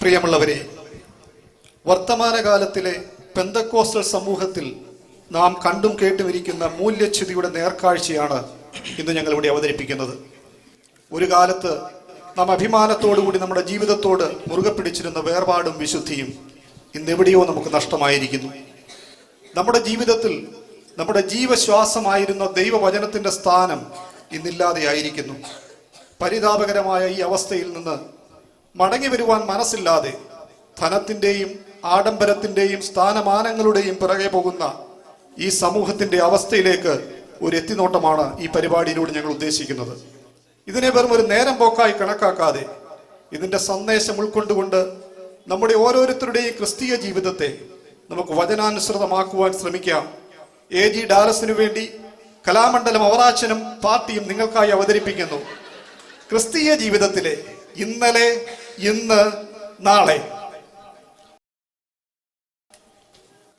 പ്രിയമുള്ളവരെ, വർത്തമാനകാലത്തിലെ പെന്തക്കോസ്റ്റൽ സമൂഹത്തിൽ നാം കണ്ടും കേട്ടുമിരിക്കുന്ന മൂല്യച്യുതിയുടെ നേർക്കാഴ്ചയാണ് ഇന്ന് ഞങ്ങളിവിടെ അവതരിപ്പിക്കുന്നത്. ഒരു കാലത്ത് നാം അഭിമാനത്തോടുകൂടി നമ്മുടെ ജീവിതത്തോട് മുറുകെ പിടിച്ചിരുന്ന വേർപാടും വിശുദ്ധിയും ഇന്നെവിടെയോ നമുക്ക് നഷ്ടമായിരിക്കുന്നു. നമ്മുടെ ജീവിതത്തിൽ നമ്മുടെ ജീവശ്വാസമായിരുന്ന ദൈവവചനത്തിൻ്റെ സ്ഥാനം ഇന്നില്ലാതെയായിരിക്കുന്നു. പരിതാപകരമായ ഈ അവസ്ഥയിൽ നിന്ന് മടങ്ങി വരുവാൻ മനസ്സില്ലാതെ ധനത്തിൻ്റെയും ആഡംബരത്തിൻ്റെയും സ്ഥാനമാനങ്ങളുടെയും പിറകെ പോകുന്ന ഈ സമൂഹത്തിൻ്റെ അവസ്ഥയിലേക്ക് ഒരു എത്തിനോട്ടമാണ് ഈ പരിപാടിയിലൂടെ ഞങ്ങൾ ഉദ്ദേശിക്കുന്നത്. ഇതിനെ വെറും ഒരു നേരം പോക്കായി കണക്കാക്കാതെ ഇതിൻ്റെ സന്ദേശം ഉൾക്കൊണ്ടുകൊണ്ട് നമ്മുടെ ഓരോരുത്തരുടെയും ക്രിസ്തീയ ജീവിതത്തെ നമുക്ക് വചനാനുസൃതമാക്കുവാൻ ശ്രമിക്കാം. AG ഡാലസിനു വേണ്ടി കലാമണ്ഡലം അവറാച്ചനും പാർട്ടിയും നിങ്ങൾക്കായി അവതരിപ്പിക്കുന്നു ക്രിസ്തീയ ജീവിതത്തിലെ ഇന്നലെ, ഇന്ന്, നാളെ.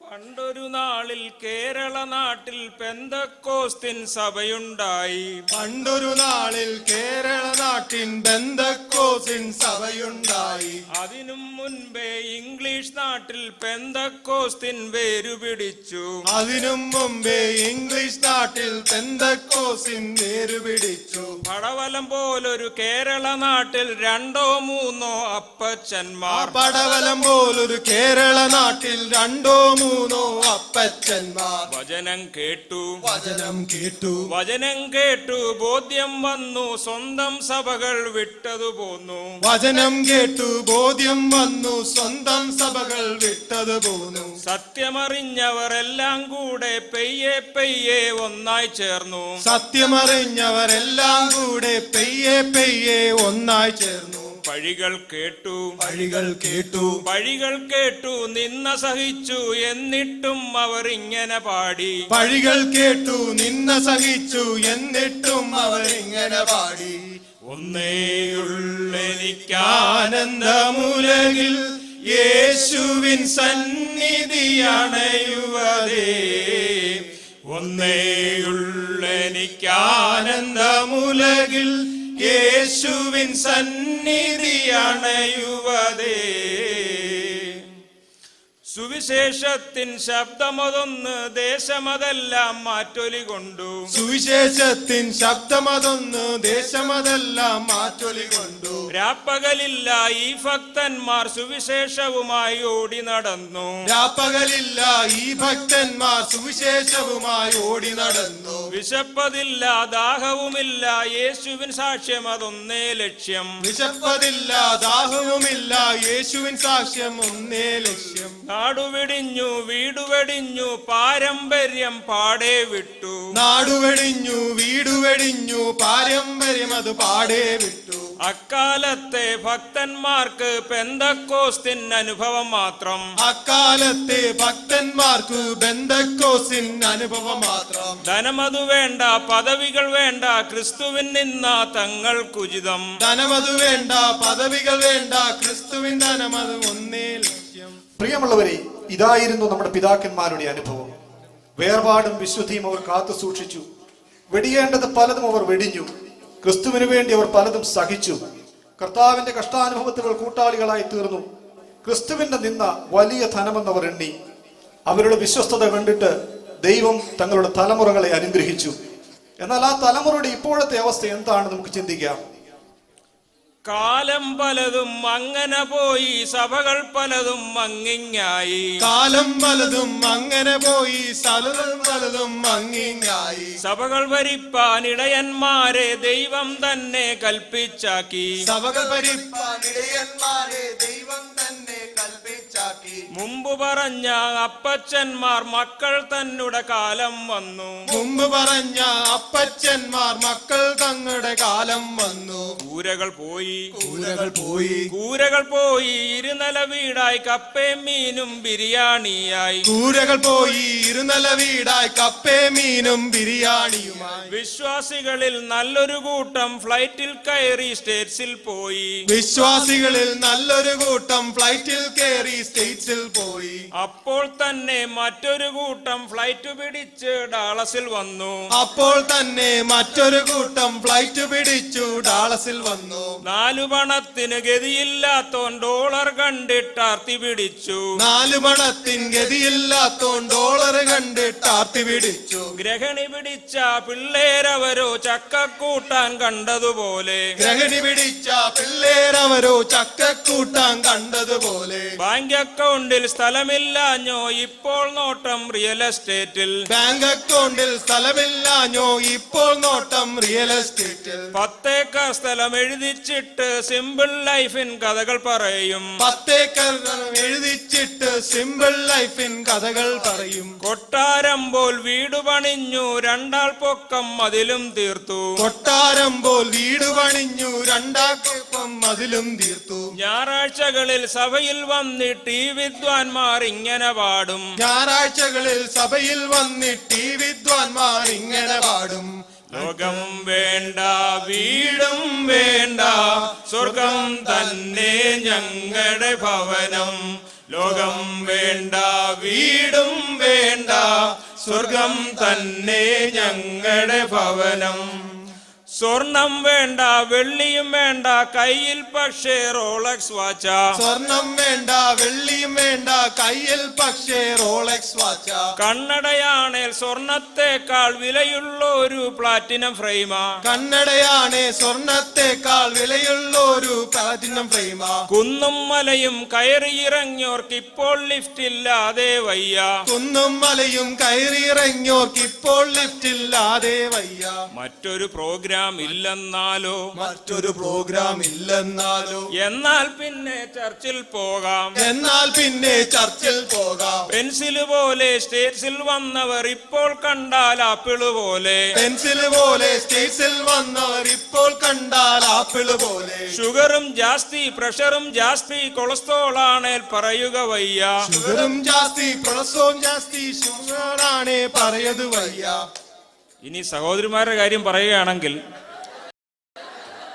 പണ്ടൊരു നാളിൽ കേരള നാട്ടിൽ പെന്തക്കോസ്തിൻ സഭയുണ്ടായി. പണ്ടൊരു നാളിൽ കേരള നാട്ടിൻ പെന്തക്കോസ്തിൻ സഭയുണ്ടായി. അതിനും മുൻപേ ഇംഗ്ലീഷ് നാട്ടിൽ പെന്തക്കോസ്തിൻ വേരുപിടിച്ചു. അതിനും മുമ്പേ ഇംഗ്ലീഷ് നാട്ടിൽ പെന്തക്കോസ്തിൻ വേരുപിടിച്ചു. പടവലം പോലൊരു കേരള നാട്ടിൽ 2 3 അപ്പച്ചന്മാർ. പടവലം പോലൊരു കേരള നാട്ടിൽ 2 3 അപ്പച്ചന്മാർ. വചനം കേട്ടു, വചനം കേട്ടു, വചനം കേട്ടു ബോധ്യം വന്നു, സ്വന്തം സഭകൾ വിട്ടതു പോന്നു. വചനം കേട്ടു ബോധ്യം വന്നു, സ്വന്തം സഭകൾ വിട്ടതു പോന്നു. സത്യമറിഞ്ഞവർ എല്ലാം കൂടെ പെയ്യെ പെയ്യെ ഒന്നായി ചേർന്നു. സത്യമറിഞ്ഞവരെല്ലാം കൂടെ പെയ്യെ പെയ്യെ ഒന്നായി ചേർന്നു. പഴികൾ കേട്ടു, പഴികൾ കേട്ടു, പഴികൾ കേട്ടു നിന്ന സഹിച്ചു, എന്നിട്ടും അവർ ഇങ്ങനെ പാടി. പഴികൾ കേട്ടു നിന്ന സഹിച്ചു, എന്നിട്ടും അവർ ഇങ്ങനെ പാടി. ഒന്നേയുള്ളെനിക്കാനന്ദമുലകിൽ യേശുവിൻ സന്നിധിയണയുവതേ. ഒന്നേയുള്ളെനിക്കാനന്ദമുലകിൽ യേശുവിൻ സന്നിധിയണയുവതേ. സുവിശേഷത്തിൻ ശബ്ദമതൊന്ന് ദേശമതെല്ലാം മാറ്റൊലി കൊണ്ടു. സുവിശേഷത്തിൻ ശബ്ദമതൊന്ന് ദേശമതെല്ലാം മാറ്റൊലി കൊണ്ടു. രാപ്പകലില്ല ഈ ഭക്തന്മാർ സുവിശേഷവുമായി ഓടി നടന്നു. രാപ്പകലില്ല ഈ ഭക്തന്മാർ സുവിശേഷവുമായി ഓടി നടന്നു. വിശപ്പതില്ല ദാഹവുമില്ല യേശുവിൻ സാക്ഷ്യം അതൊന്നേ ലക്ഷ്യം. വിശപ്പതില്ല ദാഹവുമില്ല യേശുവിൻ സാക്ഷ്യം ഒന്നേ ലക്ഷ്യം. നാടുവെടിഞ്ഞു വീടുവെടിഞ്ഞു പാരമ്പര്യം പാടെ വിട്ടു. നാടുവെടിഞ്ഞു വീടുവെടിഞ്ഞു പാരമ്പര്യം അത് പാടെ വിട്ടു. അക്കാലത്തെ ഭക്തന്മാർക്ക് പെന്തക്കോസ്തിൻ അനുഭവം മാത്രം. അക്കാലത്തെ ഭക്തന്മാർക്ക് പെന്തക്കോസ്തിൻ അനുഭവം മാത്രം. ധനമതു വേണ്ട പദവികൾ വേണ്ട ക്രിസ്തുവിൻ നിന്ന തങ്ങൾക്കുചിതം. ധനമതു വേണ്ട പദവികൾ വേണ്ട ക്രിസ്തുവിൻ ധനമത് ഒന്നേ ലക്ഷ്യം. പ്രിയമുള്ളവരെ, ഇതായിരുന്നു നമ്മുടെ പിതാക്കന്മാരുടെ അനുഭവം. വേർപാടും വിശുദ്ധിയും അവർ കാത്തു സൂക്ഷിച്ചു. വെടിയേണ്ടത് പലതും അവർ വെടിഞ്ഞു. ക്രിസ്തുവിന് വേണ്ടി അവർ പലതും സഹിച്ചു. കർത്താവിന്റെ കഷ്ടാനുഭവത്തിൽ കൂട്ടാളികളായി തീർന്നു. ക്രിസ്തുവിന്റെ നിന്ന വലിയ ധനമെന്നവർ എണ്ണി. അവരുടെ വിശ്വസ്തത കണ്ടിട്ട് ദൈവം തങ്ങളുടെ തലമുറകളെ അനുഗ്രഹിച്ചു. എന്നാൽ ആ തലമുറയുടെ ഇപ്പോഴത്തെ അവസ്ഥ എന്താണ് നമുക്ക് ചിന്തിക്കാം. കാലം പലതും അങ്ങനെ പോയി, സഭകൾ പലതും അങ്ങിങ്ങായി. കാലം പലതും അങ്ങനെ പോയി, സഭകൾ പലതും അങ്ങിങ്ങായി. സഭകൾ ഭരിപ്പാൻ ഇടയന്മാരെ ദൈവം തന്നെ കൽപ്പിച്ചാക്കി. സഭകൾ ഭരിപ്പാൻ ഇടയന്മാരെ ദൈവം തന്നെ കൽപ്പിച്ചാക്കി. മുമ്പ് പറഞ്ഞ അപ്പച്ചന്മാർ മക്കൾ തന്നുടെ കാലം വന്നു. മുമ്പ് പറഞ്ഞ അപ്പച്ചന്മാർ മക്കൾ തങ്ങളുടെ കാലം വന്നു. കൂരകൾ പോയി, കൂരകൾ പോയി, കൂരകൾ പോയി ഇരുനില വീടായി കപ്പയും മീനും ബിരിയാണിയായി. കൂരകൾ പോയി ഇരുനില വീടായി കപ്പയും മീനും ബിരിയാണിയുമായി. വിശ്വാസികളിൽ നല്ലൊരു കൂട്ടം ഫ്ലൈറ്റിൽ കയറി സ്റ്റേറ്റ്സിൽ പോയി. വിശ്വാസികളിൽ നല്ലൊരു കൂട്ടം ഫ്ലൈറ്റിൽ കയറി സ്റ്റേറ്റ്സിൽ പോയി. അപ്പോൾ തന്നെ മറ്റൊരു കൂട്ടം ഫ്ലൈറ്റ് പിടിച്ച് ഡാളസിൽ വന്നു. അപ്പോൾ തന്നെ മറ്റൊരു കൂട്ടം ഫ്ലൈറ്റ് പിടിച്ചു ഡാളസിൽ വന്നു. വന്നു. 4 പണത്തിന് ഗതിയില്ലാത്തോൻ ഡോളർ കണ്ടിട്ടാർത്തി പിടിച്ചു. 4 പണത്തിൻ ഗതിയില്ലാത്തോൻ ഡോളർ കണ്ടിട്ട് ആർത്തി പിടിച്ചു. ഗ്രഹണി പിടിച്ച പിള്ളേരവരോ ചക്കക്കൂട്ടാൻ കണ്ടതുപോലെ, ഗ്രഹണി പിടിച്ച പിള്ളേരവരോ ചക്കക്കൂട്ടാൻ കണ്ടതുപോലെ, ബാങ്ക് അക്കൗണ്ടിൽ സ്ഥലമില്ലാഞ്ഞോ ഇപ്പോൾ നോട്ടം റിയൽ എസ്റ്റേറ്റിൽ. ബാങ്ക് അക്കൗണ്ടിൽ സ്ഥലമില്ലാഞ്ഞോ ഇപ്പോൾ നോട്ടം റിയൽ എസ്റ്റേറ്റിൽ. 10 ഏക്കർ സ്ഥലം എഴുതിച്ചിട്ട് സിമ്പിൾ ലൈഫിൻ കഥകൾ പറയും. 10 ഏക്കർ എഴുതിച്ചിട്ട് സിമ്പിൾ ലൈഫിൻ കഥകൾ പറയും. കൊട്ടാരം പോൽ വീട് പണിഞ്ഞു 2 ആൾ പൊക്കം മതിലും തീർത്തു. കൊട്ടാരം പോൽ വീട് പണിഞ്ഞു 2 ആൾക്കൊപ്പം മതിലും തീർത്തു. ഞായറാഴ്ചകളിൽ സഭയിൽ വന്നിട്ട് ഈ വിദ്വാൻമാർ ഇങ്ങനെ പാടും. ഞായറാഴ്ചകളിൽ സഭയിൽ വന്നിട്ട് ഈ വിദ്വാൻമാർ ഇങ്ങനെ പാടും. ലോകം വേണ്ട വീടും വേണ്ട സ്വർഗം തന്നെ ഞങ്ങളുടെ ഭവനം. ലോകം വേണ്ട വീടും വേണ്ട സ്വർഗം തന്നെ ഞങ്ങളുടെ ഭവനം. സ്വർണം വേണ്ട വെള്ളിയും വേണ്ട കയ്യിൽ പക്ഷേ റോളക്സ് വാച്ച. സ്വർണം വേണ്ട വെള്ളിയും വേണ്ട കയ്യിൽ പക്ഷേ റോളക്സ് വാച്ച. കണ്ണടയാണേൽ സ്വർണത്തെക്കാൾ വിലയുള്ള ഒരു പ്ലാറ്റിനം ഫ്രെയിമാ. കണ്ണടയാണേ സ്വർണത്തെക്കാൾ വിലയുള്ള ഒരു പ്ലാറ്റിനം ഫ്രെയിമാ. കുന്നും മലയും കയറിയിറങ്ങിയോർക്ക് ഇപ്പോൾ ലിഫ്റ്റ് ഇല്ലാതെ വയ്യ. കുന്നും മലയും കയറിയിറങ്ങിയോർക്ക് ഇപ്പോൾ ലിഫ്റ്റ് ഇല്ലാതെ വയ്യ. മറ്റൊരു പ്രോഗ്രാം ഇല്ലെന്നാലോ, മറ്റൊരു പ്രോഗ്രാം ഇല്ലെന്നാലോ, എന്നാൽ പിന്നെ ചർച്ചിൽ പോകാം. എന്നാൽ പിന്നെ ചർച്ചിൽ പോകാം. പെൻസില് പോലെ സ്റ്റേറ്റ്സിൽ വന്നവർ ഇപ്പോൾ കണ്ടാൽ ആപ്പിള് പോലെ. പെൻസില് പോലെ സ്റ്റേറ്റ്സിൽ വന്നവർ ഇപ്പോൾ കണ്ടാൽ ആപ്പിള് പോലെ. ഷുഗറും ജാസ്തി പ്രഷറും ജാസ്തി കൊളസ്ട്രോൾ ആണേൽ പറയുക വയ്യ. ഷുഗറും ജാസ്തി കൊളസ്ട്രോളും ജാസ്തി ഷുഗറാണേ പറയത് വയ്യ. ഇനി സഹോദരിമാരുടെ കാര്യം പറയുകയാണെങ്കിൽ,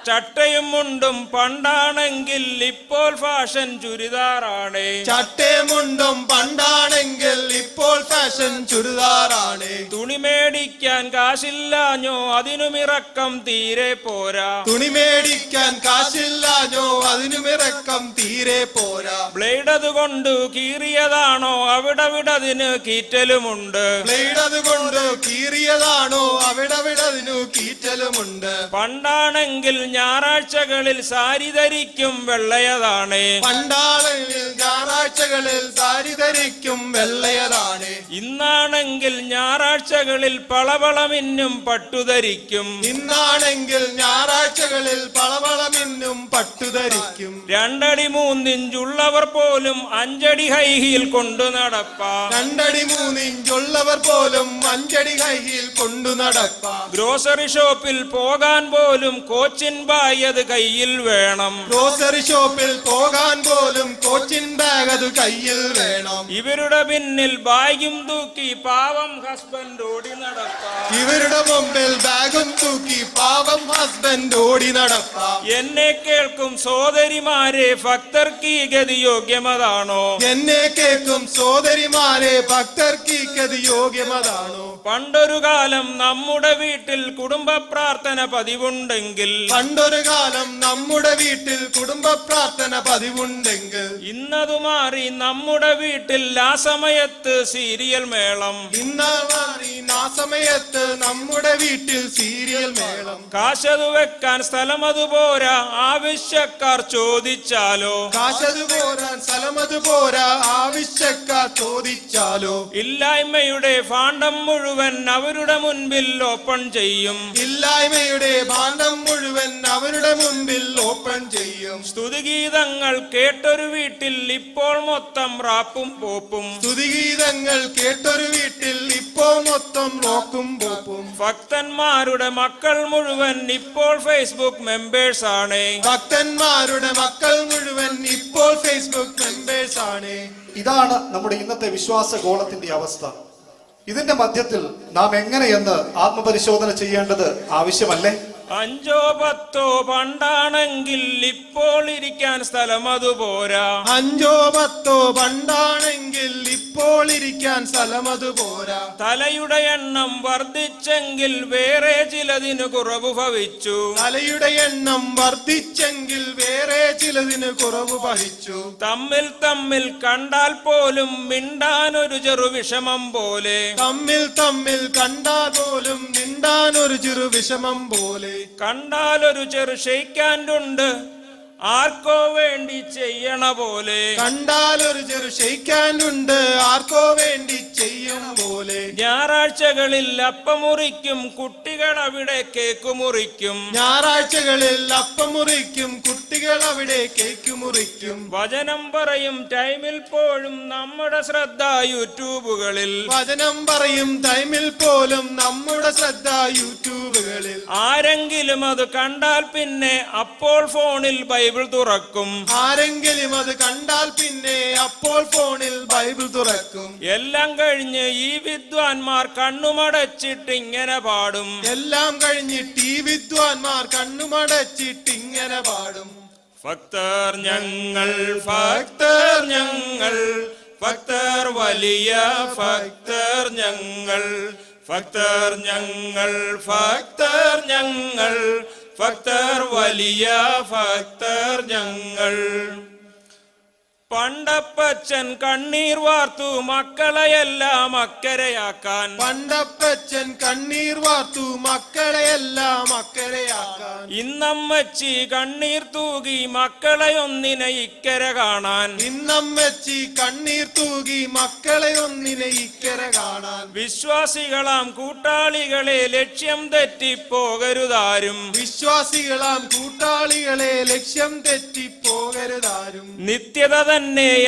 ചട്ടയും മുണ്ടും പണ്ടാണെങ്കിൽ ഇപ്പോൾ ഫാഷൻ ചുരിദാറാണ്. ചട്ടയുമുണ്ടും പണ്ടാണെങ്കിൽ ഇപ്പോൾ ഫാഷൻ ചുരിദാറാണ്. തുണി മേടിക്കാൻ കാശില്ലാഞ്ഞോ അതിനുമിറക്കം തീരെ പോരാ. തുണി മേടിക്കാൻ കാശില്ലാഞ്ഞോ അതിനുമിറക്കം തീരെ പോരാ. ബ്ലേഡ് അതുകൊണ്ട് കീറിയതാണോ അവിടവിടതിന് കീറ്റലുമുണ്ട്. ബ്ലേഡ് അതുകൊണ്ട് കീറിയതാണോ അവിടവിടതിനു കീറ്റലുമുണ്ട്. പണ്ടാണെങ്കിൽ ഞായറാഴ്ചകളിൽ സാരി ധരിക്കും വെള്ളയതാണ്. പണ്ടാണെങ്കിൽ ഞായറാഴ്ചകളിൽ സാരി ധരിക്കും വെള്ളയതാണ്. ഇന്നാണെങ്കിൽ ഞായറാഴ്ചകളിൽ പളപളമിന്നും പട്ടുധരിക്കും. ഇന്നാണെങ്കിൽ ഞായറാഴ്ചകളിൽ പളവളമിന്നും പട്ടുധരിക്കും. 2 അടി 3 ഇഞ്ചുള്ളവർ പോലും 5 അടി ഹൈ ഹീൽ കൊണ്ടു നടപ്പാ. 2 അടി 3 ഇഞ്ചുള്ളവർ പോലും 5 അടി ഹൈ ഹീൽ കൊണ്ടു നടപ്പാം. ഗ്രോസറി ഷോപ്പിൽ പോകാൻ പോലും കോച്ചിൻ ബാഗ് അത് കയ്യിൽ വേണം. ഗ്രോസറി ഷോപ്പിൽ പോകാൻ പോലും കോച്ചിൻ ബാഗ് അത് കയ്യിൽ വേണം. ഇവരുടെ പിന്നിൽ ബാഗും തൂക്കി പാവം ഹസ്ബൻഡ് ഓടി നടപ്പാം. ഇവരുടെ മുമ്പിൽ ബാഗും തൂക്കി പാവം ഹസ്ബൻഡ് ഓടി നടപ്പാം. എന്നെ കേൾക്കും സോദരിമാരെ ഭക്തർക്ക് ഈ ഗതി യോഗ്യമതാണോ? എന്നെ കേൾക്കും സോദരിമാരെ ഭക്തർക്ക് ഈ ഗതി യോഗ്യമതാണോ? പണ്ടൊരു കാലം നമ്മുടെ വീട്ടിൽ കുടുംബ പ്രാർത്ഥന പതിവുണ്ടെങ്കിൽ, പണ്ടൊരു കാലം നമ്മുടെ വീട്ടിൽ കുടുംബ പ്രാർത്ഥന പതിവുണ്ടെങ്കിൽ, ഇന്നതു മാറി നമ്മുടെ വീട്ടിൽ ആ സമയത്ത് സീരിയൽ മേളം. ഇന്ന് മാറി ആ സമയത്ത് നമ്മുടെ വീട്ടിൽ സീരിയൽ മേളം. കാശതു വെക്കാൻ സ്ഥലം അതുപോരാ ആവശ്യക്കാർ ചോദിച്ചാലോ? കാശത് പോരാൻ സ്ഥലമത് പോരാ ആവശ്യക്കാർ ചോദിച്ചാലോ? ഇല്ലായ്മയുടെ ഭാണ്ഡം മുഴുവൻ അവരുടെ മുൻപിൽ ഓപ്പൺ ചെയ്യും. ഇല്ലായ്മയുടെ ഭാണ്ഡം മുഴുവൻ അവരുടെ മുൻപിൽ ഓപ്പൺ ചെയ്യും. സ്തുതിഗീതങ്ങൾ കേട്ടൊരു വീട്ടിൽ ഇപ്പോൾ മൊത്തം റാപ്പും പോപ്പും. സ്തുതിഗീതങ്ങൾ കേട്ടൊരു വീട്ടിൽ ഇപ്പോൾ മൊത്തം റോക്കും പോപ്പും. ഭക്തന്മാരുടെ മക്കൾ മുഴുവൻ ഇപ്പോൾ ഫേസ്ബുക്ക് മെമ്പേഴ്സ് ആണ്. ഭക്തന്മാരുടെ മക്കൾ മുഴുവൻ ഇപ്പോൾ ഫേസ്ബുക്ക് മെമ്പേഴ്സ് ആണ്. ഇതാണ് നമ്മുടെ ഇന്നത്തെ വിശ്വാസ ഗോളത്തിന്റെ അവസ്ഥ. ഇതിന്റെ മധ്യത്തിൽ നാം എങ്ങനെയെന്ന് ആത്മപരിശോധന ചെയ്യേണ്ടത് ആവശ്യമല്ലേ? 5 10 പണ്ടാണെങ്കിൽ ഇപ്പോൾ ഇരിക്കാൻ സ്ഥലം അതുപോരാ. 5 10 പണ്ടാണെങ്കിൽ ഇപ്പോൾ ഇരിക്കാൻ സ്ഥലം അതുപോരാ. തലയുടെ എണ്ണം വർദ്ധിച്ചെങ്കിൽ വേറെ ചിലതിന് കുറവ് ഭവിച്ചു. തലയുടെ എണ്ണം വർദ്ധിച്ചെങ്കിൽ വേറെ ചിലതിന് കുറവ് വഹിച്ചു. തമ്മിൽ തമ്മിൽ കണ്ടാൽ പോലും മിണ്ടാനൊരു ചെറു വിഷമം പോലെ. തമ്മിൽ തമ്മിൽ കണ്ടാൽ പോലും മിണ്ടാനൊരു ചെറു വിഷമം പോലെ. കണ്ടാലൊരു ചെറു ഷെയ്ക്കാൻഡുണ്ട് ആർക്കോ വേണ്ടി ചെയ്യണ പോലെ. കണ്ടാലൊരു ചെറു ഷെയ്ക്കാനുണ്ട് ആർക്കോ വേണ്ടി ചെയ്യും പോലെ. ഞായറാഴ്ചകളിൽ അപ്പമുറിക്കും കുട്ടികൾ അവിടെ കേക്ക് മുറിക്കും. ഞായറാഴ്ചകളിൽ അപ്പം മുറിക്കും കുട്ടികൾ അവിടെ കേക്ക് മുറിക്കും. വചനം പറയും ടൈമിൽ പോലും നമ്മുടെ ശ്രദ്ധ യൂട്യൂബുകളിൽ. വചനം പറയും ടൈമിൽ പോലും നമ്മുടെ ശ്രദ്ധ യൂട്യൂബുകളിൽ. ആരെങ്കിലും അത് കണ്ടാൽ പിന്നെ അപ്പോൾ ഫോണിൽ ബൈബിൾ തുറക്കും. ആരെങ്കിലും അത് കണ്ടാൽ പിന്നെ അപ്പോൾ ഫോണിൽ ബൈബിൾ തുറക്കും. എല്ലാം കഴിഞ്ഞ് ഈ വിദ്വാൻമാർ കണ്ണുമടച്ചിട്ട് ഇങ്ങനെ പാടും. എല്ലാം കഴിഞ്ഞിട്ട് ഈ വിദ്വാൻമാർ കണ്ണുമടച്ചിട്ട് ഇങ്ങനെ പാടും. ഭക്തർ ഞങ്ങൾ, ഭക്തർ ഞങ്ങൾ, ഭക്തർ വലിയ ഭക്തർ ഞങ്ങൾ, ഭക്തർ ഞങ്ങൾ, ഭക്തർ ഞങ്ങൾ, ഭക്തർ വലിയ ഭക്തർ ഞങ്ങൾ. പണ്ടപ്പച്ചൻ കണ്ണീർ വാർത്തു മക്കളെയെല്ലാം അക്കരയാക്കാൻ. പണ്ടപ്പച്ചൻ കണ്ണീർ വാർത്തു മക്കളെയെല്ലാം അക്കരയാക്കാൻ. ഇന്നമ്മച്ചി കണ്ണീർ തൂകി മക്കളെ ഒന്നിനെ ഇക്കര കാണാൻ. ഇന്നമ്മച്ചി കണ്ണീർ തൂകി മക്കളെ ഒന്നിനെ ഇക്കര കാണാൻ. വിശ്വാസികളാം കൂട്ടാളികളെ ലക്ഷ്യം തെറ്റിപ്പോകരുതാരും. വിശ്വാസികളാം കൂട്ടാളികളെ ലക്ഷ്യം തെറ്റിപ്പോകരുതാരും. നിത്യത തന്നെ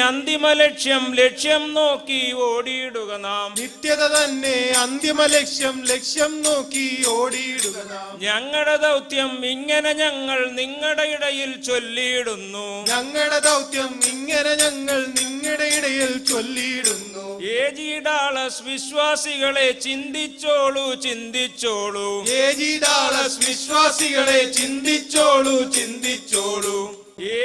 അന്തിമ ലക്ഷ്യം, ലക്ഷ്യം നോക്കി ഓടിയിടുക നാം. നിത്യത തന്നെ അന്തിമ ലക്ഷ്യം, ലക്ഷ്യം നോക്കി ഓടിയിടുക നാം. ഞങ്ങളുടെ ദൗത്യം ഇങ്ങനെ ഞങ്ങൾ നിങ്ങളുടെ ഇടയിൽ ചൊല്ലിയിടുന്നു. ഞങ്ങളുടെ ദൗത്യം ഇങ്ങനെ ഞങ്ങൾ നിങ്ങളുടെ ഇടയിൽ ചൊല്ലിയിടുന്നു. AG ഡാളസ് വിശ്വാസികളെ ചിന്തിച്ചോളൂ, ചിന്തിച്ചോളൂ. AG ഡാളസ് വിശ്വാസികളെ ചിന്തിച്ചോളൂ, ചിന്തിച്ചോളൂ.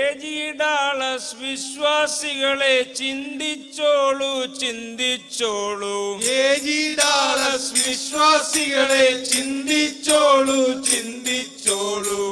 AG ഡാളസ് വിശ്വാസികളെ ചിന്തിച്ചോളൂ, ചിന്തിച്ചോളൂ. AG ഡാളസ് വിശ്വാസികളെ ചിന്തിച്ചോളൂ, ചിന്തിച്ചോളൂ.